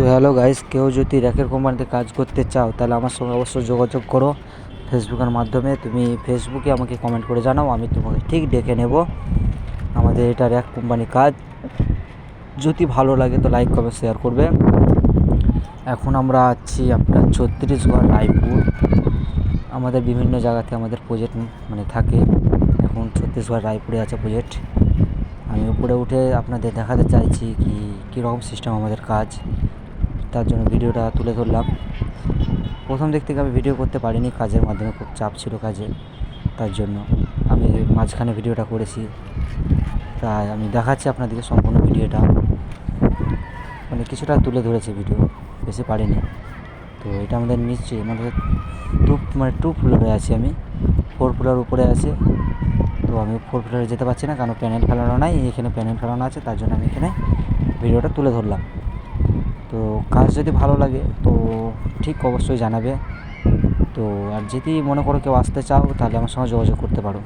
So hello guys, কেউ যদি র্যাকের কোম্পানিতে কাজ করতে চাও তাহলে আমার সঙ্গে অবশ্যই যোগাযোগ করো ফেসবুকের মাধ্যমে। তুমি ফেসবুকে আমাকে কমেন্ট করে জানাও, আমি তোমাকে ঠিক ডেকে নেব। আমাদের এটা র্যাক কোম্পানি কাজ, যদি ভালো লাগে তো লাইক কমেন্ট শেয়ার করবে। এখন আমরা আছি আপনার ছত্তিশগড় রায়পুর। আমাদের বিভিন্ন জায়গাতে আমাদের প্রজেক্ট থাকে। এখন ছত্তিশগড় রায়পুরে আছে প্রজেক্ট। আমি উপরে উঠে আপনাদের দেখাতে চাইছি কীরকম সিস্টেম আমাদের কাজ, তার জন্য ভিডিওটা তুলে ধরলাম। প্রথম দিক থেকে আমি ভিডিও করতে পারিনি, কাজের মাধ্যমে খুব চাপ ছিল কাজে, তার জন্য আমি মাঝখানে ভিডিওটা করেছি। তাই আমি দেখাচ্ছি আপনাদেরকে সম্পূর্ণ ভিডিওটা, কিছুটা তুলে ধরেছি, ভিডিও বেশি পারিনি। তো এটা আমাদের নিচে টু ফ্লোরে আছি, আমি 4 ফ্লোর উপরে আছে। তো আমি 4 ফ্লোরে যেতে পারছি না, কারণ প্যানেল ফেলানো নাই। এখানে প্যানেল ফেলানো আছে, তার জন্য আমি এখানে ভিডিওটা তুলে ধরলাম। তো কাজ যদি ভালো লাগে তো ঠিক অবশ্যই জানাবে। তো আর যদি মনে করো কেউ আসতে চাও তাহলে আমার সঙ্গে যোগাযোগ করতে পারো।